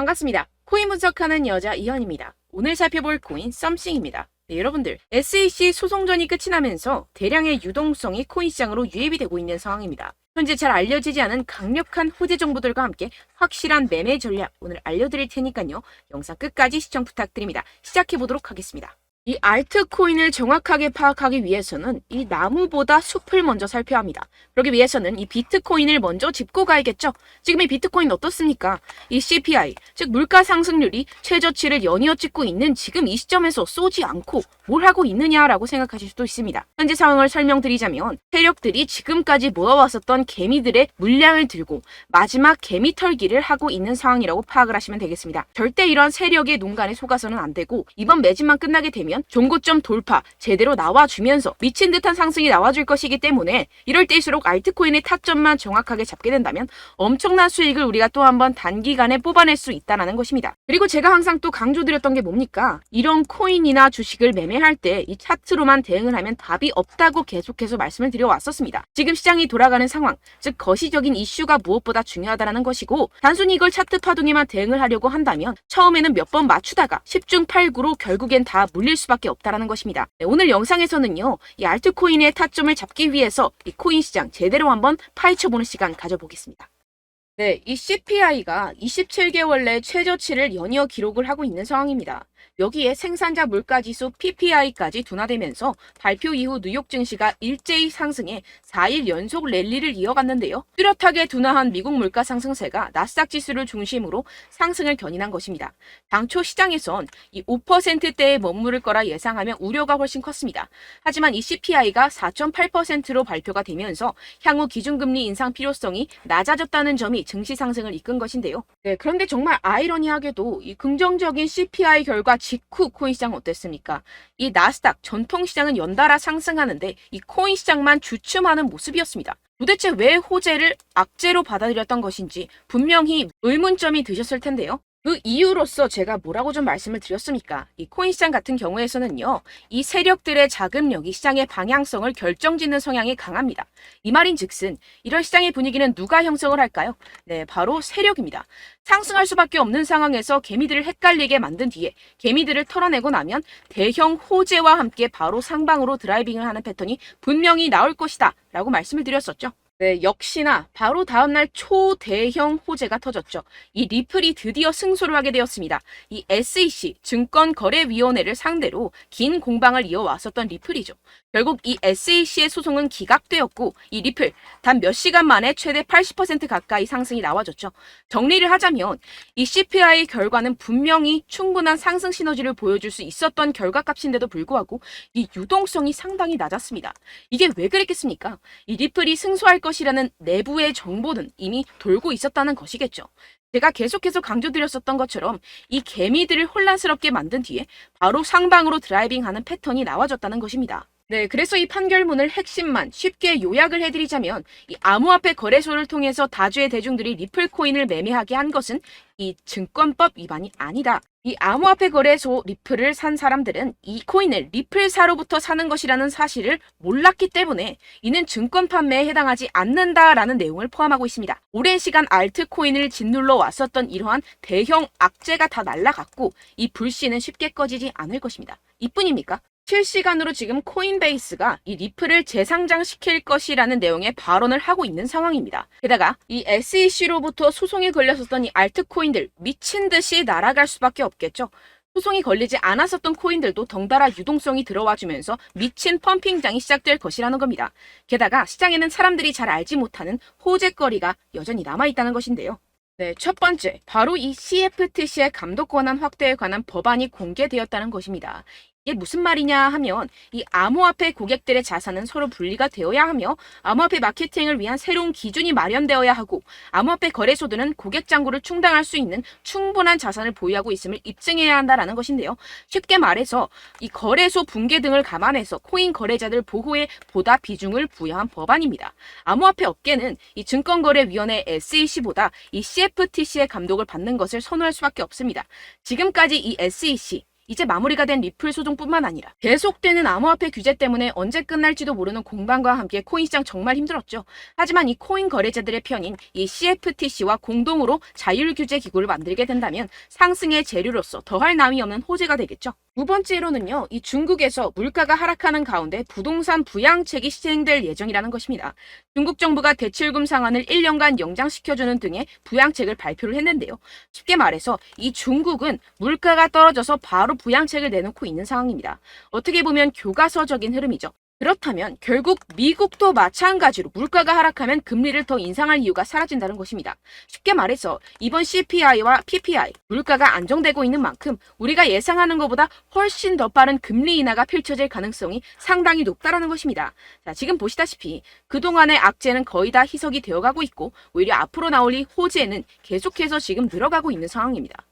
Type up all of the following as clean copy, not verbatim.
반갑습니다. 코인 분석하는 여자 이현입니다. 오늘 살펴볼 코인 썸씽입니다. 네, 여러분들 SEC 소송전이 끝이 나면서 대량의 유동성이 코인 시장으로 유입이 되고 있는 상황입니다. 현재 잘 알려지지 않은 강력한 호재 정보들과 함께 확실한 매매 전략 오늘 알려드릴 테니까요. 영상 끝까지 시청 부탁드립니다. 시작해보도록 하겠습니다. 이 알트코인을 정확하게 파악하기 위해서는 이 나무보다 숲을 먼저 살펴야 합니다. 그러기 위해서는 이 비트코인을 먼저 짚고 가야겠죠. 지금 이 비트코인 어떻습니까? 이 CPI, 즉 물가 상승률이 최저치를 연이어 찍고 있는 지금 이 시점에서 쏘지 않고 뭘 하고 있느냐라고 생각하실 수도 있습니다. 현재 상황을 설명드리자면 세력들이 지금까지 모아왔었던 개미들의 물량을 들고 마지막 개미 털기를 하고 있는 상황이라고 파악을 하시면 되겠습니다. 절대 이런 세력의 농간에 속아서는 안 되고 이번 매집만 끝나게 되면 종고점 돌파 제대로 나와주면서 미친 듯한 상승이 나와줄 것이기 때문에 이럴 때일수록 알트코인의 타점만 정확하게 잡게 된다면 엄청난 수익을 우리가 또 한번 단기간에 뽑아낼 수 있다는 것입니다. 그리고 제가 항상 또 강조드렸던 게 뭡니까? 이런 코인이나 주식을 매매할 때 이 차트로만 대응을 하면 답이 없다고 계속해서 말씀을 드려왔었습니다. 지금 시장이 돌아가는 상황, 즉 거시적인 이슈가 무엇보다 중요하다는 것이고 단순히 이걸 차트 파동에만 대응을 하려고 한다면 처음에는 몇 번 맞추다가 10중 8구로 결국엔 다 물릴 수밖에 없다는 것입니다. 네, 오늘 영상에서는요. 이 알트코인의 타점을 잡기 위해서 이 코인 시장 제대로 한번 파헤쳐보는 시간 가져보겠습니다. 네, 이 CPI가 27개월 내 최저치를 연이어 기록을 하고 있는 상황입니다. 여기에 생산자 물가지수 PPI까지 둔화되면서 발표 이후 뉴욕 증시가 일제히 상승해 4일 연속 랠리를 이어갔는데요. 뚜렷하게 둔화한 미국 물가 상승세가 나스닥 지수를 중심으로 상승을 견인한 것입니다. 당초 시장에선 이 5%대에 머무를 거라 예상하며 우려가 훨씬 컸습니다. 하지만 이 CPI가 4.8%로 발표가 되면서 향후 기준금리 인상 필요성이 낮아졌다는 점이 증시 상승을 이끈 것인데요. 네, 그런데 정말 아이러니하게도 이 긍정적인 CPI 결과 직후 코인 시장 어땠습니까? 이 나스닥 전통 시장은 연달아 상승하는데 이 코인 시장만 주춤하는 모습이었습니다. 도대체 왜 호재를 악재로 받아들였던 것인지 분명히 의문점이 드셨을 텐데요. 그 이유로서 제가 뭐라고 좀 말씀을 드렸습니까? 이 코인 시장 같은 경우에서는요. 이 세력들의 자금력이 시장의 방향성을 결정짓는 성향이 강합니다. 이 말인즉슨 이런 시장의 분위기는 누가 형성을 할까요? 네, 바로 세력입니다. 상승할 수밖에 없는 상황에서 개미들을 헷갈리게 만든 뒤에 개미들을 털어내고 나면 대형 호재와 함께 바로 상방으로 드라이빙을 하는 패턴이 분명히 나올 것이다 라고 말씀을 드렸었죠. 네, 역시나 바로 다음날 초대형 호재가 터졌죠. 이 리플이 드디어 승소를 하게 되었습니다. 이 SEC 증권거래위원회를 상대로 긴 공방을 이어왔었던 리플이죠. 결국 이 SEC의 소송은 기각되었고 이 리플 단 몇 시간 만에 최대 80% 가까이 상승이 나와줬죠. 정리를 하자면 이 CPI 결과는 분명히 충분한 상승 시너지를 보여줄 수 있었던 결과값인데도 불구하고 이 유동성이 상당히 낮았습니다. 이게 왜 그랬겠습니까? 이 리플이 승소할 것이라는 내부의 정보는 이미 돌고 있었다는 것이겠죠. 제가 계속해서 강조드렸었던 것처럼 이 개미들을 혼란스럽게 만든 뒤에 바로 상방으로 드라이빙하는 패턴이 나와줬다는 것입니다. 네, 그래서 이 판결문을 핵심만 쉽게 요약을 해드리자면 이 암호화폐 거래소를 통해서 다주의 대중들이 리플 코인을 매매하게 한 것은 이 증권법 위반이 아니다. 이 암호화폐 거래소 리플을 산 사람들은 이 코인을 리플사로부터 사는 것이라는 사실을 몰랐기 때문에 이는 증권 판매에 해당하지 않는다라는 내용을 포함하고 있습니다. 오랜 시간 알트코인을 짓눌러 왔었던 이러한 대형 악재가 다 날아갔고 이 불씨는 쉽게 꺼지지 않을 것입니다. 이뿐입니까? 실시간으로 지금 코인베이스가 이 리플을 재상장시킬 것이라는 내용의 발언을 하고 있는 상황입니다. 게다가 이 SEC로부터 소송이 걸렸었던 이 알트코인들 미친 듯이 날아갈 수밖에 없겠죠. 소송이 걸리지 않았었던 코인들도 덩달아 유동성이 들어와주면서 미친 펌핑장이 시작될 것이라는 겁니다. 게다가 시장에는 사람들이 잘 알지 못하는 호재거리가 여전히 남아있다는 것인데요. 네, 첫 번째, 바로 이 CFTC의 감독 권한 확대에 관한 법안이 공개되었다는 것입니다. 이게 무슨 말이냐 하면 이 암호화폐 고객들의 자산은 서로 분리가 되어야 하며 암호화폐 마케팅을 위한 새로운 기준이 마련되어야 하고 암호화폐 거래소들은 고객 잔고를 충당할 수 있는 충분한 자산을 보유하고 있음을 입증해야 한다라는 것인데요. 쉽게 말해서 이 거래소 붕괴 등을 감안해서 코인 거래자들 보호에 보다 비중을 부여한 법안입니다. 암호화폐 업계는 이 증권거래위원회 SEC보다 이 CFTC의 감독을 받는 것을 선호할 수밖에 없습니다. 지금까지 이 SEC 이제 마무리가 된 리플 소송뿐만 아니라 계속되는 암호화폐 규제 때문에 언제 끝날지도 모르는 공방과 함께 코인 시장 정말 힘들었죠. 하지만 이 코인 거래자들의 편인 이 CFTC와 공동으로 자율규제 기구를 만들게 된다면 상승의 재료로서 더할 나위 없는 호재가 되겠죠. 두 번째로는요, 이 중국에서 물가가 하락하는 가운데 부동산 부양책이 시행될 예정이라는 것입니다. 중국 정부가 대출금 상환을 1년간 연장시켜주는 등의 부양책을 발표를 했는데요. 쉽게 말해서 이 중국은 물가가 떨어져서 바로 부양책을 내놓고 있는 상황입니다. 어떻게 보면 교과서적인 흐름이죠. 그렇다면 결국 미국도 마찬가지로 물가가 하락하면 금리를 더 인상할 이유가 사라진다는 것입니다. 쉽게 말해서 이번 CPI와 PPI, 물가가 안정되고 있는 만큼 우리가 예상하는 것보다 훨씬 더 빠른 금리 인하가 펼쳐질 가능성이 상당히 높다는 것입니다. 자, 지금 보시다시피 그동안의 악재는 거의 다 희석이 되어가고 있고 오히려 앞으로 나올 이 호재는 계속해서 지금 늘어가고 있는 상황입니다.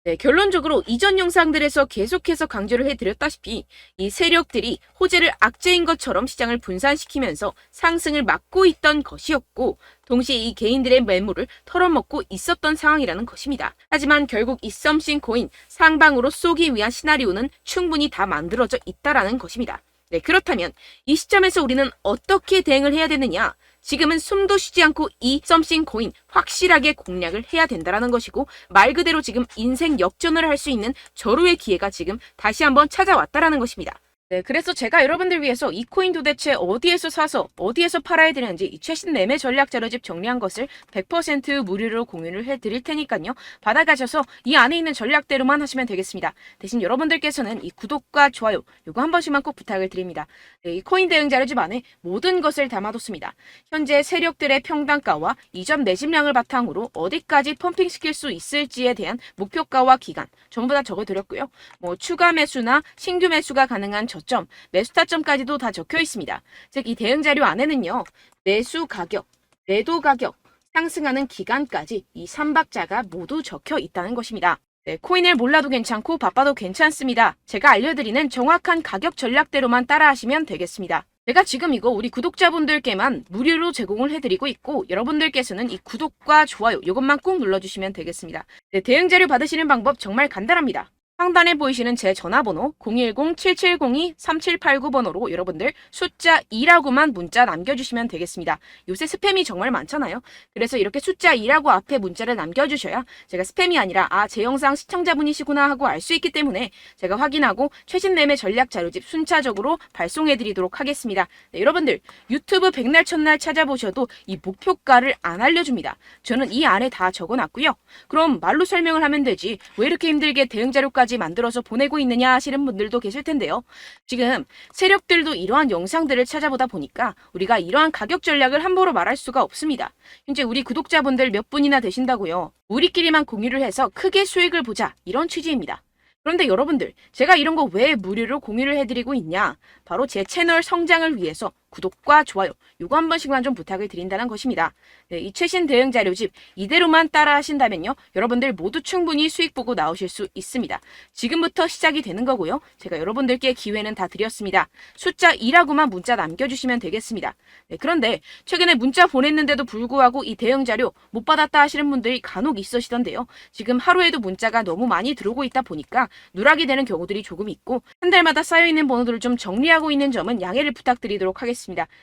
네, 결론적으로 이전 영상들에서 계속해서 강조를 해드렸다시피 이 세력들이 호재를 악재인 것처럼 시장을 분산시키면서 상승을 막고 있던 것이었고 동시에 이 개인들의 매물을 털어먹고 있었던 상황이라는 것입니다. 하지만 결국 이 썸씽 코인 상방으로 쏘기 위한 시나리오는 충분히 다 만들어져 있다라는 것입니다. 네, 그렇다면 이 시점에서 우리는 어떻게 대응을 해야 되느냐? 지금은 숨도 쉬지 않고 이 썸씽 코인 확실하게 공략을 해야 된다는 것이고 말 그대로 지금 인생 역전을 할 수 있는 절호의 기회가 지금 다시 한번 찾아왔다는 것입니다. 네, 그래서 제가 여러분들 위해서 이 코인 도대체 어디에서 사서 어디에서 팔아야 되는지 이 최신 매매 전략 자료집 정리한 것을 100% 무료로 공유를 해드릴 테니까요. 받아가셔서 이 안에 있는 전략대로만 하시면 되겠습니다. 대신 여러분들께서는 이 구독과 좋아요 요거 한 번씩만 꼭 부탁을 드립니다. 네, 이 코인 대응 자료집 안에 모든 것을 담아뒀습니다. 현재 세력들의 평단가와 이전 매집량을 바탕으로 어디까지 펌핑시킬 수 있을지에 대한 목표가와 기간 전부 다 적어드렸고요. 뭐 추가 매수나 신규 매수가 가능한 저점, 매수 타점까지도 다 적혀 있습니다. 즉 이 대응 자료 안에는요. 매수 가격, 매도 가격, 상승하는 기간까지 이 3박자가 모두 적혀 있다는 것입니다. 네, 코인을 몰라도 괜찮고 바빠도 괜찮습니다. 제가 알려드리는 정확한 가격 전략대로만 따라하시면 되겠습니다. 제가 지금 이거 우리 구독자분들께만 무료로 제공을 해드리고 있고 여러분들께서는 이 구독과 좋아요 이것만 꼭 눌러주시면 되겠습니다. 네, 대응 자료 받으시는 방법 정말 간단합니다. 상단에 보이시는 제 전화번호 010-7702-3789번호로 여러분들 숫자 2라고만 문자 남겨주시면 되겠습니다. 요새 스팸이 정말 많잖아요. 그래서 이렇게 숫자 2라고 앞에 문자를 남겨주셔야 제가 스팸이 아니라 제 영상 시청자분이시구나 하고 알 수 있기 때문에 제가 확인하고 최신 매매 전략 자료집 순차적으로 발송해드리도록 하겠습니다. 네, 여러분들 유튜브 백날 첫날 찾아보셔도 이 목표가를 안 알려줍니다. 저는 이 안에 다 적어놨고요. 그럼 말로 설명을 하면 되지 왜 이렇게 힘들게 대응 자료까지 만들어서 보내고 있느냐 하시는 분들도 계실 텐데요. 지금 세력들도 이러한 영상들을 찾아보다 보니까 우리가 이러한 가격 전략을 함부로 말할 수가 없습니다. 현재 우리 구독자분들 몇 분이나 되신다고요. 우리끼리만 공유를 해서 크게 수익을 보자 이런 취지입니다. 그런데 여러분들 제가 이런 거 왜 무료로 공유를 해드리고 있냐? 바로 제 채널 성장을 위해서 구독과 좋아요 요거 한 번씩만 좀 부탁을 드린다는 것입니다. 네, 이 최신 대응 자료집 이대로만 따라 하신다면요. 여러분들 모두 충분히 수익 보고 나오실 수 있습니다. 지금부터 시작이 되는 거고요. 제가 여러분들께 기회는 다 드렸습니다. 숫자 2라고만 문자 남겨주시면 되겠습니다. 네, 그런데 최근에 문자 보냈는데도 불구하고 이 대응 자료 못 받았다 하시는 분들이 간혹 있으시던데요. 지금 하루에도 문자가 너무 많이 들어오고 있다 보니까 누락이 되는 경우들이 조금 있고 한 달마다 쌓여있는 번호들을 좀 정리하고 있는 점은 양해를 부탁드리도록 하겠습니다.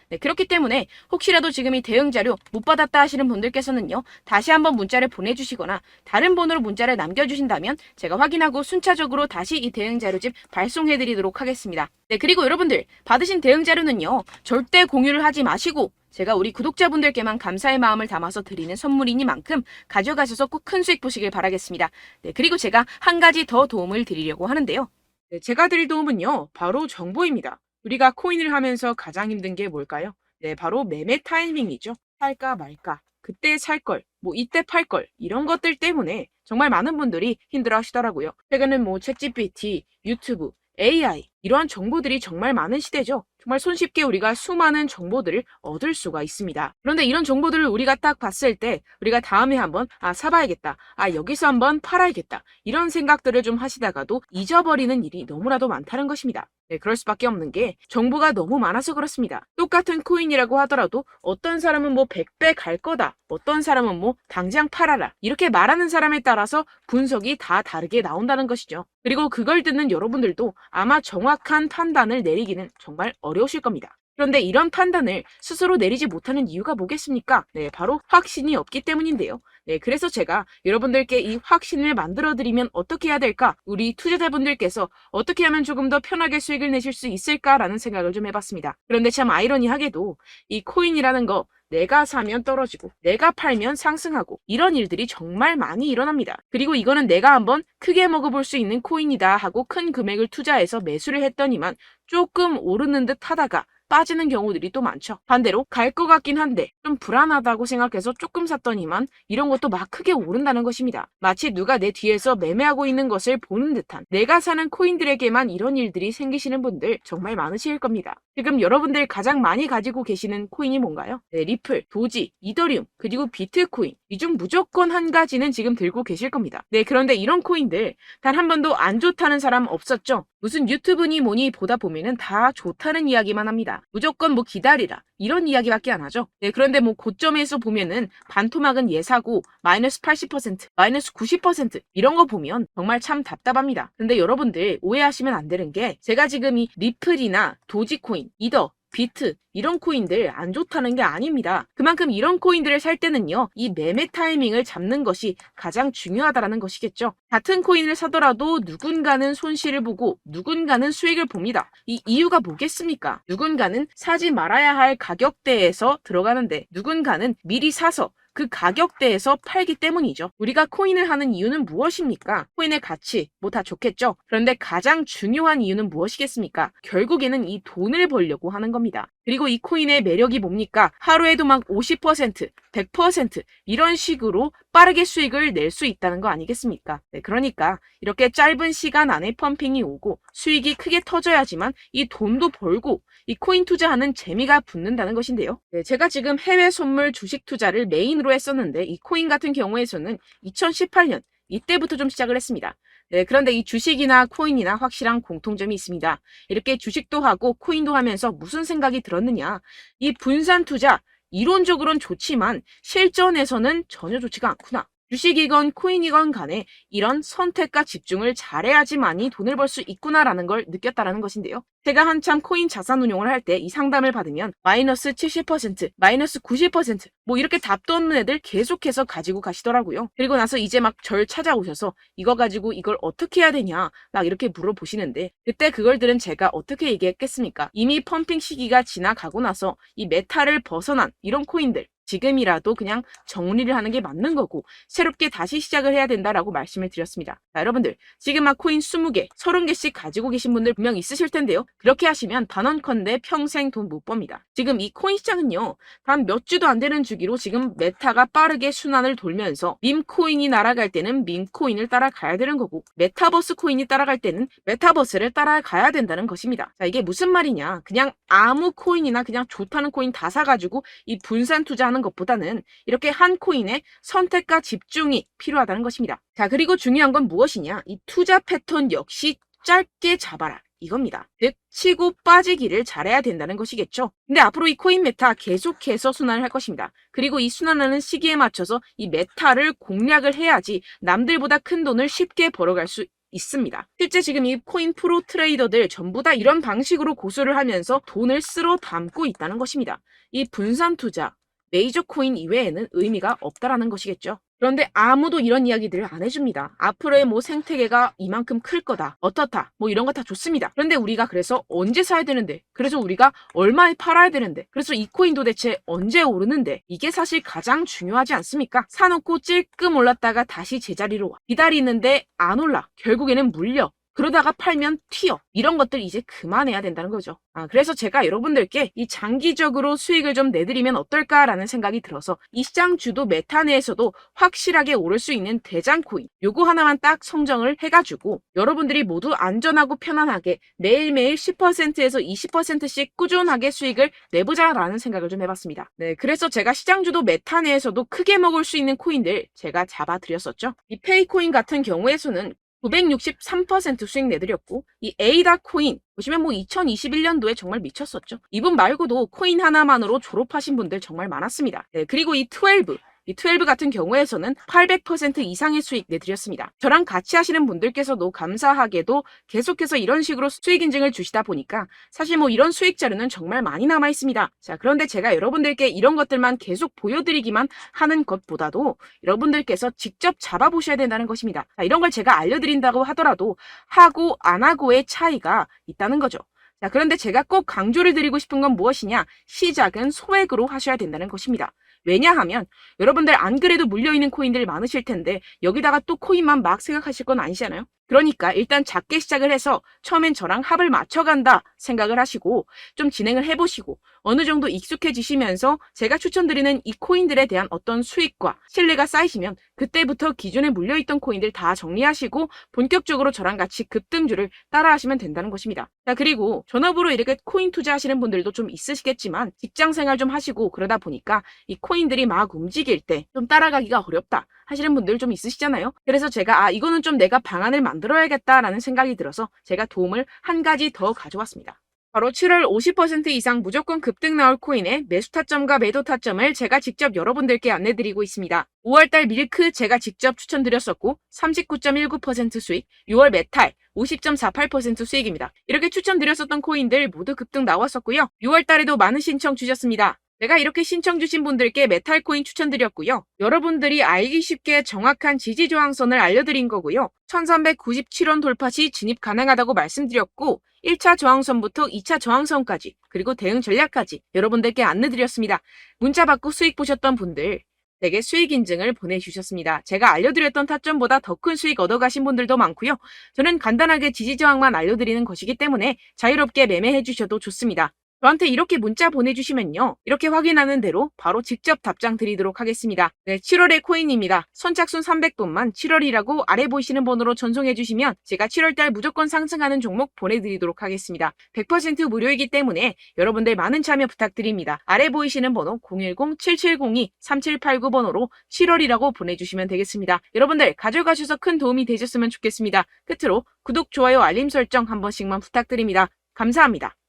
네, 그렇기 때문에 혹시라도 지금 이 대응 자료 못 받았다 하시는 분들께서는요. 다시 한번 문자를 보내주시거나 다른 번호로 문자를 남겨주신다면 제가 확인하고 순차적으로 다시 이 대응 자료집 발송해드리도록 하겠습니다. 네, 그리고 여러분들 받으신 대응 자료는요. 절대 공유를 하지 마시고 제가 우리 구독자분들께만 감사의 마음을 담아서 드리는 선물이니만큼 가져가셔서 꼭 큰 수익 보시길 바라겠습니다. 네, 그리고 제가 한 가지 더 도움을 드리려고 하는데요. 네, 제가 드릴 도움은요. 바로 정보입니다. 우리가 코인을 하면서 가장 힘든 게 뭘까요? 네, 바로 매매 타이밍이죠. 살까 말까, 그때 살 걸, 뭐 이때 팔 걸, 이런 것들 때문에 정말 많은 분들이 힘들어 하시더라고요. 최근엔 뭐 챗GPT, 유튜브, AI 이러한 정보들이 정말 많은 시대죠. 정말 손쉽게 우리가 수많은 정보들을 얻을 수가 있습니다. 그런데 이런 정보들을 우리가 딱 봤을 때 우리가 다음에 한번 사봐야겠다. 여기서 한번 팔아야겠다. 이런 생각들을 좀 하시다가도 잊어버리는 일이 너무나도 많다는 것입니다. 네, 그럴 수밖에 없는 게 정보가 너무 많아서 그렇습니다. 똑같은 코인이라고 하더라도 어떤 사람은 뭐 100배 갈 거다. 어떤 사람은 뭐 당장 팔아라. 이렇게 말하는 사람에 따라서 분석이 다 다르게 나온다는 것이죠. 그리고 그걸 듣는 여러분들도 아마 정확한 판단을 내리기는 정말 어려우실 겁니다. 그런데 이런 판단을 스스로 내리지 못하는 이유가 뭐겠습니까? 네, 바로 확신이 없기 때문인데요. 네, 그래서 제가 여러분들께 이 확신을 만들어드리면 어떻게 해야 될까? 우리 투자자분들께서 어떻게 하면 조금 더 편하게 수익을 내실 수 있을까라는 생각을 좀 해봤습니다. 그런데 참 아이러니하게도 이 코인이라는 거 내가 사면 떨어지고 내가 팔면 상승하고 이런 일들이 정말 많이 일어납니다. 그리고 이거는 내가 한번 크게 먹어볼 수 있는 코인이다 하고 큰 금액을 투자해서 매수를 했더니만 조금 오르는 듯 하다가 빠지는 경우들이 또 많죠. 반대로 갈 것 같긴 한데 좀 불안하다고 생각해서 조금 샀더니만 이런 것도 막 크게 오른다는 것입니다. 마치 누가 내 뒤에서 매매하고 있는 것을 보는 듯한 내가 사는 코인들에게만 이런 일들이 생기시는 분들 정말 많으실 겁니다. 지금 여러분들 가장 많이 가지고 계시는 코인이 뭔가요? 네, 리플, 도지, 이더리움, 그리고 비트코인. 이 중 무조건 한 가지는 지금 들고 계실 겁니다. 네, 그런데 이런 코인들 단 한 번도 안 좋다는 사람 없었죠? 무슨 유튜브니 뭐니 보다 보면은 다 좋다는 이야기만 합니다. 무조건 뭐 기다리라. 이런 이야기밖에 안 하죠. 네, 그런데 뭐 고점에서 보면은 반토막은 예사고 마이너스 80%, 마이너스 90% 이런 거 보면 정말 참 답답합니다. 근데 여러분들 오해하시면 안 되는 게 제가 지금 이 리플이나 도지코인, 이더, 비트 이런 코인들 안 좋다는 게 아닙니다. 그만큼 이런 코인들을 살 때는요, 이 매매 타이밍을 잡는 것이 가장 중요하다는 것이겠죠. 같은 코인을 사더라도 누군가는 손실을 보고 누군가는 수익을 봅니다. 이 이유가 뭐겠습니까? 누군가는 사지 말아야 할 가격대에서 들어가는데 누군가는 미리 사서 그 가격대에서 팔기 때문이죠. 우리가 코인을 하는 이유는 무엇입니까? 코인의 가치, 뭐 다 좋겠죠? 그런데 가장 중요한 이유는 무엇이겠습니까? 결국에는 이 돈을 벌려고 하는 겁니다. 그리고 이 코인의 매력이 뭡니까? 하루에도 막 50%, 100% 이런 식으로 빠르게 수익을 낼 수 있다는 거 아니겠습니까? 네, 그러니까 이렇게 짧은 시간 안에 펌핑이 오고 수익이 크게 터져야지만 이 돈도 벌고 이 코인 투자하는 재미가 붙는다는 것인데요. 네, 제가 지금 해외 선물 주식 투자를 메인으로 했었는데 이 코인 같은 경우에서는 2018년 이때부터 좀 시작을 했습니다. 네, 그런데 이 주식이나 코인이나 확실한 공통점이 있습니다. 이렇게 주식도 하고 코인도 하면서 무슨 생각이 들었느냐? 이 분산 투자 이론적으로는 좋지만 실전에서는 전혀 좋지가 않구나. 주식이건 코인이건 간에 이런 선택과 집중을 잘해야지만이 돈을 벌 수 있구나라는 걸 느꼈다라는 것인데요. 제가 한참 코인 자산 운용을 할 때 이 상담을 받으면 마이너스 70%, 마이너스 90% 뭐 이렇게 답도 없는 애들 계속해서 가지고 가시더라고요. 그리고 나서 이제 막 절 찾아오셔서 이거 가지고 이걸 어떻게 해야 되냐 막 이렇게 물어보시는데 그때 그걸 들은 제가 어떻게 얘기했겠습니까? 이미 펌핑 시기가 지나가고 나서 이 메타를 벗어난 이런 코인들 지금이라도 그냥 정리를 하는 게 맞는 거고 새롭게 다시 시작을 해야 된다라고 말씀을 드렸습니다. 자, 여러분들 지금 막 코인 20개, 30개씩 가지고 계신 분들 분명 있으실 텐데요. 그렇게 하시면 단언컨대 평생 돈 못 법니다. 지금 이 코인 시장은요. 단 몇 주도 안 되는 주기로 지금 메타가 빠르게 순환을 돌면서 밈코인이 날아갈 때는 밈코인을 따라가야 되는 거고 메타버스 코인이 따라갈 때는 메타버스를 따라가야 된다는 것입니다. 자, 이게 무슨 말이냐. 그냥 아무 코인이나 그냥 좋다는 코인 다 사가지고 이 분산 투자하는 것보다는 이렇게 한 코인에 선택과 집중이 필요하다는 것입니다. 자, 그리고 중요한 건 무엇이냐? 이 투자 패턴 역시 짧게 잡아라. 이겁니다. 즉 치고 빠지기를 잘해야 된다는 것이겠죠. 근데 앞으로 이 코인 메타 계속해서 순환을 할 것입니다. 그리고 이 순환하는 시기에 맞춰서 이 메타를 공략을 해야지 남들보다 큰 돈을 쉽게 벌어갈 수 있습니다. 실제 지금 이 코인 프로 트레이더들 전부 다 이런 방식으로 고수를 하면서 돈을 쓸어 담고 있다는 것입니다. 이 분산 투자, 메이저 코인 이외에는 의미가 없다라는 것이겠죠. 그런데 아무도 이런 이야기들을 안 해줍니다. 앞으로의 뭐 생태계가 이만큼 클 거다. 어떻다. 뭐 이런 거 다 좋습니다. 그런데 우리가 그래서 언제 사야 되는데? 그래서 우리가 얼마에 팔아야 되는데? 그래서 이 코인 도대체 언제 오르는데? 이게 사실 가장 중요하지 않습니까? 사놓고 찔끔 올랐다가 다시 제자리로 와. 기다리는데 안 올라. 결국에는 물려. 그러다가 팔면 튀어. 이런 것들 이제 그만해야 된다는 거죠. 그래서 제가 여러분들께 이 장기적으로 수익을 좀 내드리면 어떨까라는 생각이 들어서 이 시장 주도 메타 내에서도 확실하게 오를 수 있는 대장 코인 요거 하나만 딱 선정을 해가지고 여러분들이 모두 안전하고 편안하게 매일매일 10%에서 20%씩 꾸준하게 수익을 내보자라는 생각을 좀 해봤습니다. 네, 그래서 제가 시장 주도 메타 내에서도 크게 먹을 수 있는 코인들 제가 잡아드렸었죠. 이 페이코인 같은 경우에서는 963% 수익 내드렸고 이 에이다 코인 보시면 2021년도에 정말 미쳤었죠. 이분 말고도 코인 하나만으로 졸업하신 분들 정말 많았습니다. 네, 그리고 이 12 같은 경우에서는 800% 이상의 수익 내드렸습니다. 저랑 같이 하시는 분들께서도 감사하게도 계속해서 이런 식으로 수익 인증을 주시다 보니까 사실 이런 수익 자료는 정말 많이 남아 있습니다. 자, 그런데 제가 여러분들께 이런 것들만 계속 보여드리기만 하는 것보다도 여러분들께서 직접 잡아보셔야 된다는 것입니다. 자, 이런 걸 제가 알려드린다고 하더라도 하고 안 하고의 차이가 있다는 거죠. 자, 그런데 제가 꼭 강조를 드리고 싶은 건 무엇이냐? 시작은 소액으로 하셔야 된다는 것입니다. 왜냐하면 여러분들 안 그래도 물려있는 코인들 많으실 텐데 여기다가 또 코인만 막 생각하실 건 아니잖아요. 그러니까 일단 작게 시작을 해서 처음엔 저랑 합을 맞춰간다 생각을 하시고 좀 진행을 해보시고 어느 정도 익숙해지시면서 제가 추천드리는 이 코인들에 대한 어떤 수익과 신뢰가 쌓이시면 그때부터 기존에 물려있던 코인들 다 정리하시고 본격적으로 저랑 같이 급등주를 따라하시면 된다는 것입니다. 자, 그리고 전업으로 이렇게 코인 투자하시는 분들도 좀 있으시겠지만 직장생활 좀 하시고 그러다 보니까 이 코인들이 막 움직일 때 좀 따라가기가 어렵다 하시는 분들 좀 있으시잖아요. 그래서 제가 이거는 좀 내가 방안을 만들어야겠다라는 생각이 들어서 제가 도움을 한 가지 더 가져왔습니다. 바로 7월 50% 이상 무조건 급등 나올 코인의 매수 타점과 매도 타점을 제가 직접 여러분들께 안내드리고 있습니다. 5월달 밀크 제가 직접 추천드렸었고 39.19% 수익, 6월 메탈 50.48% 수익입니다. 이렇게 추천드렸었던 코인들 모두 급등 나왔었고요. 6월달에도 많은 신청 주셨습니다. 제가 이렇게 신청 주신 분들께 메탈 코인 추천드렸고요. 여러분들이 알기 쉽게 정확한 지지 저항선을 알려드린 거고요. 1397원 돌파 시 진입 가능하다고 말씀드렸고 1차 저항선부터 2차 저항선까지 그리고 대응 전략까지 여러분들께 안내드렸습니다. 문자 받고 수익 보셨던 분들 되게 수익 인증을 보내주셨습니다. 제가 알려드렸던 타점보다 더 큰 수익 얻어가신 분들도 많고요. 저는 간단하게 지지 저항만 알려드리는 것이기 때문에 자유롭게 매매해 주셔도 좋습니다. 저한테 이렇게 문자 보내주시면요. 이렇게 확인하는 대로 바로 직접 답장 드리도록 하겠습니다. 네, 7월의 코인입니다. 선착순 300분만 7월이라고 아래 보이시는 번호로 전송해 주시면 제가 7월달 무조건 상승하는 종목 보내드리도록 하겠습니다. 100% 무료이기 때문에 여러분들 많은 참여 부탁드립니다. 아래 보이시는 번호 010-7702-3789번호로 7월이라고 보내주시면 되겠습니다. 여러분들 가져가셔서 큰 도움이 되셨으면 좋겠습니다. 끝으로 구독, 좋아요, 알림 설정 한 번씩만 부탁드립니다. 감사합니다.